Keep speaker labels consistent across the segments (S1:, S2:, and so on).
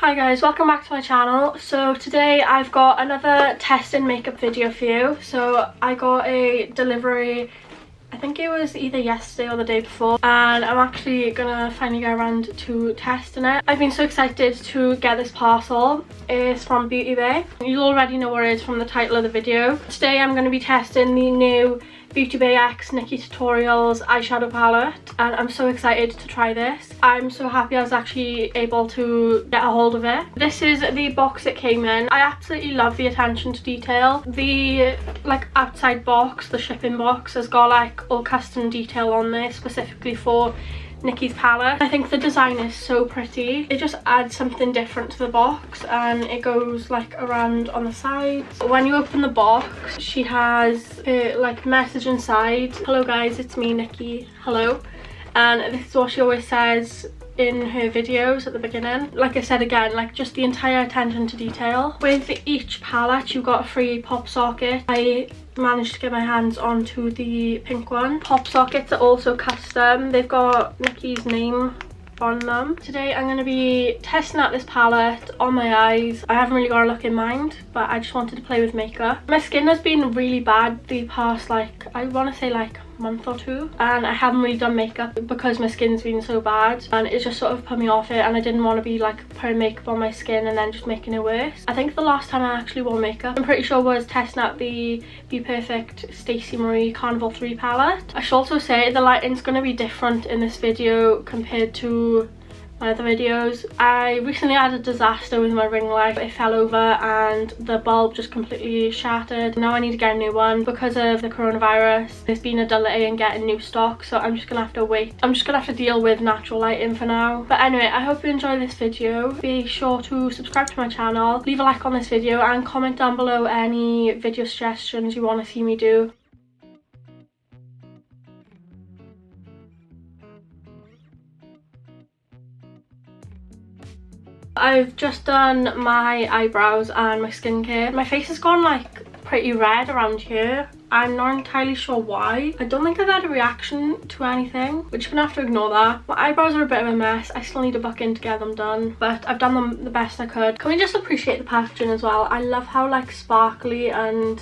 S1: Hi guys, welcome back to my channel. So today I've got another test and makeup video for you. So I got a delivery, I think it was either yesterday or the day before, and I'm actually gonna finally get around to testing it. I've been so excited to get this parcel. It's from BeautyBay. You'll already know what it is from the title of the video. Today I'm going to be testing the new BeautyBay X NikkieTutorials eyeshadow palette, and I'm so excited to try this. I'm so happy I was actually able to get a hold of it. This is the box it came in. I absolutely love the attention to detail. The outside box, the shipping box, has got like all custom detail on there specifically for Nikkie's palette. I think the design is so pretty. It just adds something different to the box, and it goes like around on the sides. When you open the box, she has her like message inside. Hello guys, it's me, Nikkie. Hello. And this is what she always says in her videos at the beginning. Like I said again, like just the entire attention to detail. With each palette you got a free pop socket. I managed to get my hands onto the pink one. Pop sockets are also custom. They've got Nikkie's name on them. Today I'm going to be testing out this palette on my eyes. I haven't really got a look in mind, but I just wanted to play with makeup. My skin has been really bad the past I want to say month or two, and I haven't really done makeup because my skin's been so bad, and it just sort of put me off it, and I didn't want to be putting makeup on my skin and then just making it worse. I think the last time I actually wore makeup, I'm pretty sure, was testing out the Be Perfect Stacey Marie Carnival 3 palette. I should also say the lighting's going to be different in this video compared to my other videos. I recently had a disaster with my ring light. It fell over and the bulb just completely shattered. Now I need to get a new one because of the coronavirus. There's been a delay in getting new stock, so I'm just gonna have to wait. I'm just gonna have to deal with natural lighting for now. But anyway, I hope you enjoy this video. Be sure to subscribe to my channel, leave a like on this video, and comment down below any video suggestions you want to see me do. I've just done my eyebrows and my skincare. My face has gone pretty red around here. I'm not entirely sure why. I don't think I've had a reaction to anything. We're just gonna have to ignore that. My eyebrows are a bit of a mess. I still need to buck in to get them done, but I've done them the best I could. Can we just appreciate the packaging as well? I love how sparkly and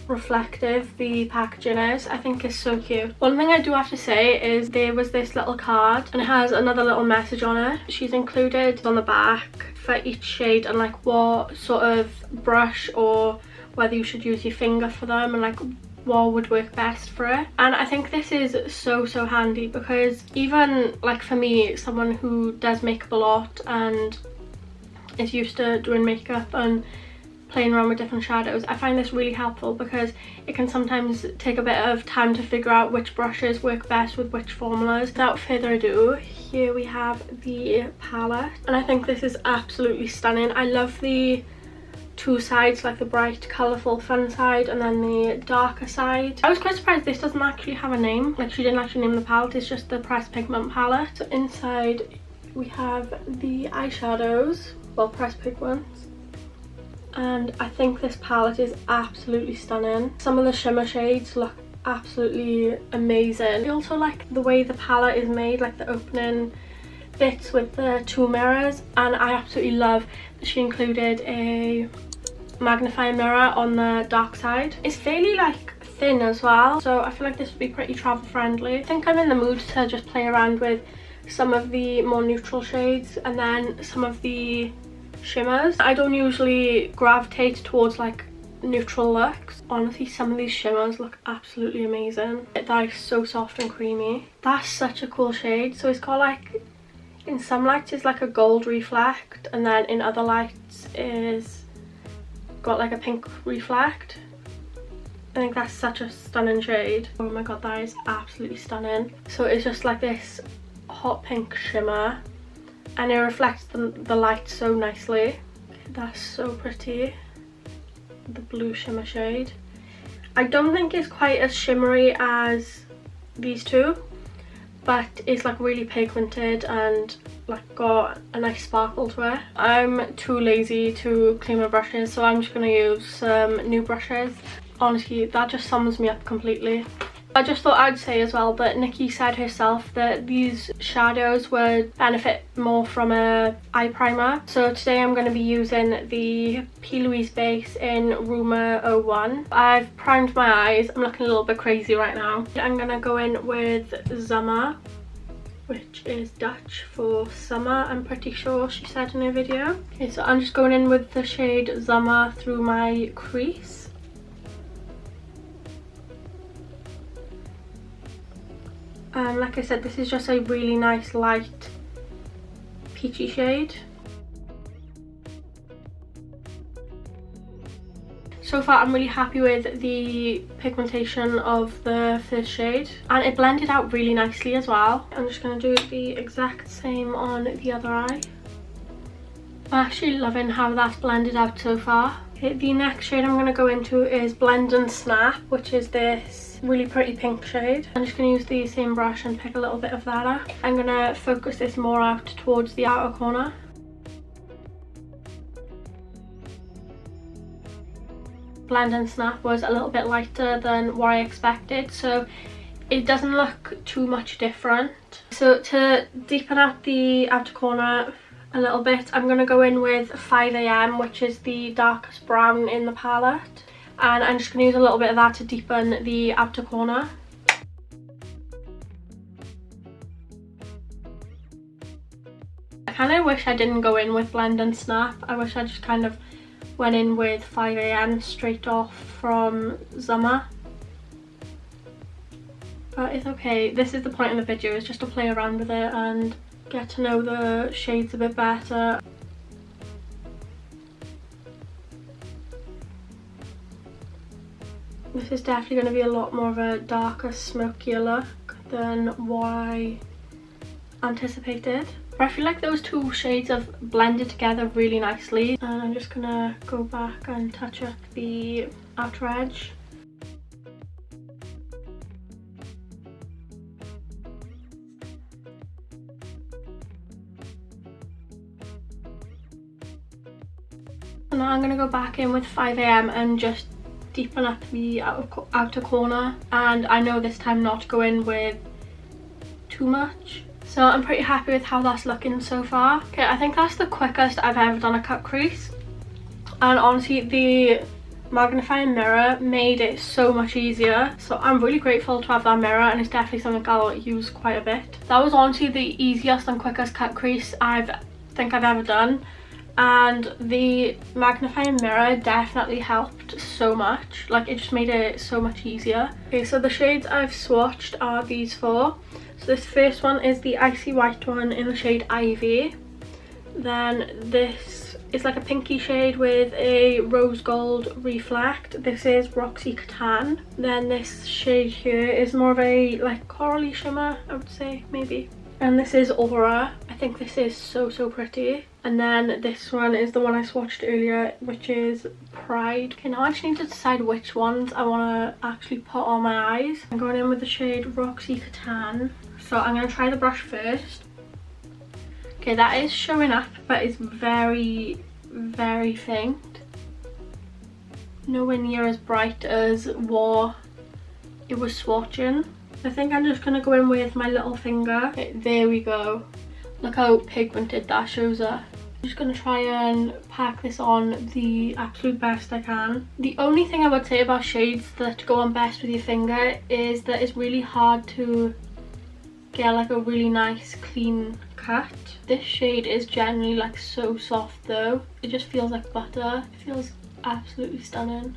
S1: reflective the packaging is. I think it's so cute. One thing I do have to say is there was this little card and it has another little message on it. She's included on the back for each shade and what sort of brush, or whether you should use your finger for them, and what would work best for it. And I think this is so handy because even for me, someone who does makeup a lot and is used to doing makeup and playing around with different shadows, I find this really helpful because it can sometimes take a bit of time to figure out which brushes work best with which formulas. Without further ado, here we have the palette, and I think this is absolutely stunning. I love the two sides, the bright, colourful, fun side, and then the darker side. I was quite surprised this doesn't actually have a name. She didn't actually name the palette, it's just the Pressed Pigment palette. So inside we have the eyeshadows, well, Pressed Pigments. And I think this palette is absolutely stunning. Some of the shimmer shades look absolutely amazing. I also like the way the palette is made, the opening bits with the two mirrors, and I absolutely love that she included a magnifying mirror on the dark side. It's fairly thin as well, so I feel like this would be pretty travel friendly. I think I'm in the mood to just play around with some of the more neutral shades and then some of the shimmers. I don't usually gravitate towards neutral looks. Honestly, some of these shimmers look absolutely amazing. They're so soft and creamy. That's such a cool shade. So it's got in some lights it's a gold reflect, and then in other lights is got a pink reflect. I think that's such a stunning shade. Oh my god, that is absolutely stunning. So it's just this hot pink shimmer, and it reflects the light so nicely. That's so pretty. The blue shimmer shade. I don't think it's quite as shimmery as these two, but it's really pigmented and got a nice sparkle to it. I'm too lazy to clean my brushes, so I'm just going to use some new brushes. Honestly, that just sums me up completely. I just thought I'd say as well that Nikki said herself that these shadows would benefit more from a eye primer. So today I'm going to be using the P. Louise base in Rumour 01. I've primed my eyes. I'm looking a little bit crazy right now. I'm going to go in with Zomer, which is Dutch for summer, I'm pretty sure she said in her video. Okay, so I'm just going in with the shade Zomer through my crease. And like I said, this is just a really nice light peachy shade. So far I'm really happy with the pigmentation of the first shade, and it blended out really nicely as well. I'm just going to do the exact same on the other eye. I'm actually loving how that's blended out so far. Okay, the next shade I'm going to go into is Blend and Snap, which is this really pretty pink shade. I'm just going to use the same brush and pick a little bit of that up. I'm going to focus this more out towards the outer corner. Blend and Snap was a little bit lighter than what I expected, so it doesn't look too much different. So to deepen out the outer corner a little bit, I'm going to go in with 5 AM, which is the darkest brown in the palette. And I'm just going to use a little bit of that to deepen the outer corner. I kind of wish I didn't go in with Blend and Snap. I wish I just kind of went in with 5 AM straight off from Zomer. But it's okay. This is the point of the video, is just to play around with it and get to know the shades a bit better. This is definitely going to be a lot more of a darker, smokier look than what I anticipated. But I feel like those two shades have blended together really nicely. And I'm just going to go back and touch up the outer edge. And now I'm going to go back in with 5 AM and just deepen up the outer corner, and I know this time not to go in with too much. So I'm pretty happy with how that's looking so far. Okay, I think that's the quickest I've ever done a cut crease, and honestly the magnifying mirror made it so much easier. So I'm really grateful to have that mirror, and it's definitely something I'll use quite a bit. That was honestly the easiest and quickest cut crease I think I've ever done. And the magnifying mirror definitely helped so much. Like, it just made it so much easier. Okay, so the shades I've swatched are these four. So this first one is the icy white one in the shade Ivy. Then this is like a pinky shade with a rose gold reflect. This is Roxy Catan. Then this shade here is more of a like corally shimmer, I would say, maybe. And this is Aura. I think this is so pretty. And then this one is the one I swatched earlier, which is Pride. Okay, now I just need to decide which ones I want to actually put on my eyes. I'm going in with the shade Roxy Catan. So I'm going to try the brush first. Okay, that is showing up, but it's very faint. Nowhere near as bright as what it was swatching. I think I'm just going to go in with my little finger. Okay, there we go. Look how pigmented that shows up. I'm just going to try and pack this on the absolute best I can. The only thing I would say about shades that go on best with your finger is that it's really hard to get like a really nice clean cut. This shade is generally like so soft though. It just feels like butter. It feels absolutely stunning.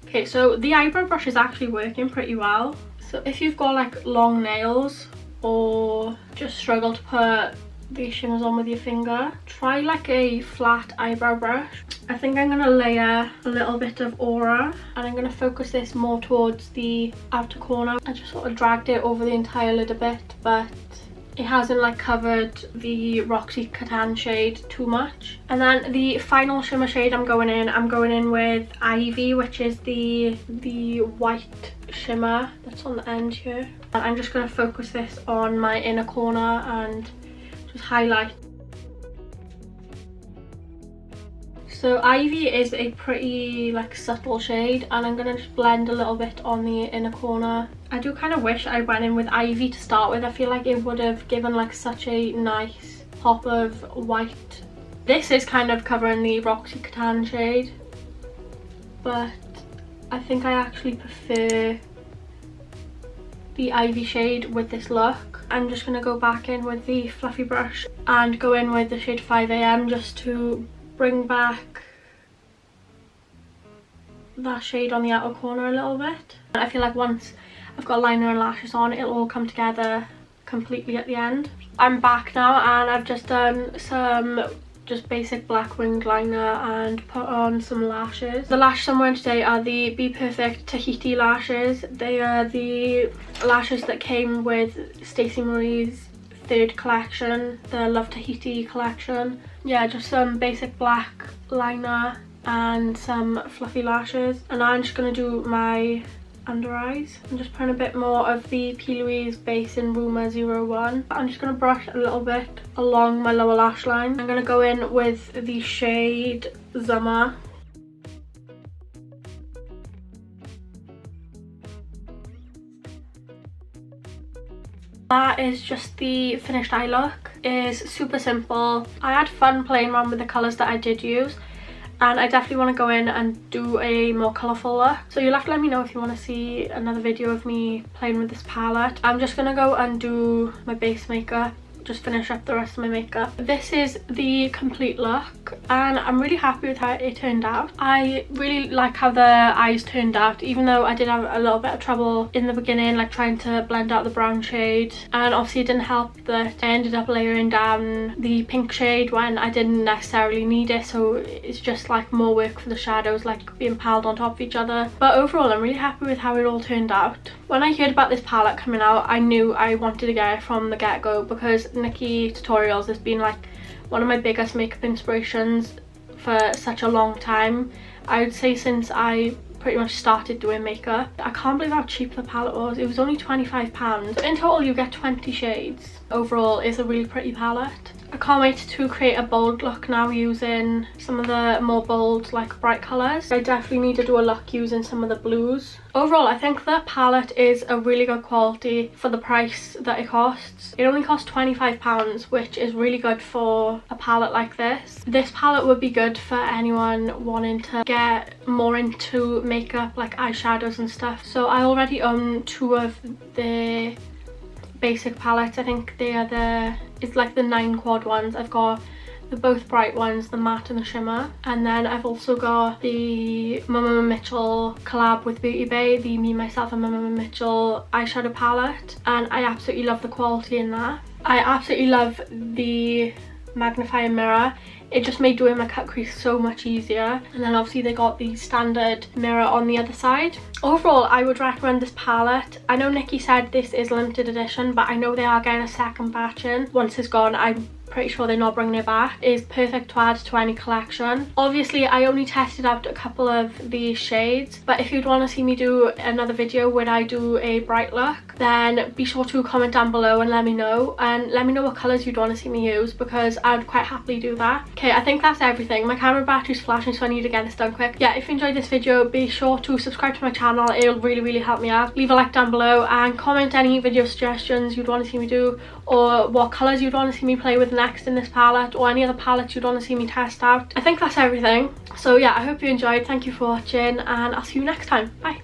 S1: Okay, so the eyebrow brush is actually working pretty well. So if you've got like long nails or just struggle to put these shimmers on with your finger, try like a flat eyebrow brush. I think I'm going to layer a little bit of Aura, and I'm going to focus this more towards the outer corner. I just sort of dragged it over the entire lid a bit, but it hasn't like covered the Roxy Catan shade too much. And then the final shimmer shade I'm going in with Ivy, which is the white shimmer that's on the end here. And I'm just going to focus this on my inner corner and just highlight. So Ivy is a pretty like subtle shade, and I'm gonna just blend a little bit on the inner corner. I do kind of wish I went in with Ivy to start with. I feel like it would have given like such a nice pop of white. This is kind of covering the Roxy Catan shade, but I think I actually prefer the Ivy shade with this look. I'm just going to go back in with the fluffy brush and go in with the shade 5 AM just to bring back that shade on the outer corner a little bit. I feel like once I've got liner and lashes on, it'll all come together completely at the end. I'm back now and I've just done some just basic black winged liner and put on some lashes. The lashes I'm wearing today are the Be Perfect Tahiti lashes. They are the lashes that came with Stacey Marie's third collection, the Love Tahiti collection. Yeah, just some basic black liner and some fluffy lashes. And now I'm just going to do my under eyes. I'm just putting a bit more of the P. Louise base in Rumour 01. I'm just going to brush a little bit along my lower lash line. I'm going to go in with the shade Zummer. That is just the finished eye look. It's super simple. I had fun playing around with the colours that I did use, and I definitely want to go in and do a more colourful look. So you'll have to let me know if you want to see another video of me playing with this palette. I'm just going to go and do my base makeup, just finish up the rest of my makeup. This is the complete look and I'm really happy with how it turned out. I really like how the eyes turned out, even though I did have a little bit of trouble in the beginning, like trying to blend out the brown shade, and obviously it didn't help that I ended up layering down the pink shade when I didn't necessarily need it, so it's just like more work for the shadows, like being piled on top of each other. But overall I'm really happy with how it all turned out. When I heard about this palette coming out, I knew I wanted to get it from the get-go because NikkieTutorials has been like one of my biggest makeup inspirations for such a long time. I would say since I pretty much started doing makeup. I can't believe how cheap the palette was. It was only £25. In total you get 20 shades. Overall it's a really pretty palette. I can't wait to create a bold look now using some of the more bold, like bright colours. I definitely need to do a look using some of the blues. Overall, I think the palette is a really good quality for the price that it costs. It only costs £25, which is really good for a palette like this. This palette would be good for anyone wanting to get more into makeup, like eyeshadows and stuff. So I already own two of the basic palettes. I think they are it's like the 9 quad ones. I've got the both bright ones, the matte and the shimmer, and then I've also got the Mama Mitchell collab with BeautyBay, the Me, Myself and Mama Mitchell eyeshadow palette, and I absolutely love the quality in that. I absolutely love the magnifying mirror. It just made doing my cut crease so much easier. And then obviously they got the standard mirror on the other side. Overall, I would recommend this palette. I know Nikkie said this is limited edition, but I know they are getting a second batch in. Once it's gone, I'm pretty sure they're not bringing it back. It is perfect to add to any collection. Obviously I only tested out a couple of the shades, but if you'd want to see me do another video where I do a bright look, then be sure to comment down below and let me know, and let me know what colours you'd want to see me use, because I would quite happily do that. Okay, I think that's everything. My camera battery's flashing, so I need to get this done quick. Yeah, if you enjoyed this video, be sure to subscribe to my channel. It'll really help me out. Leave a like down below and comment any video suggestions you'd want to see me do, or what colours you'd want to see me play with next in this palette, or any other palettes you'd want to see me test out. I think that's everything. So yeah, I hope you enjoyed. Thank you for watching and I'll see you next time. Bye.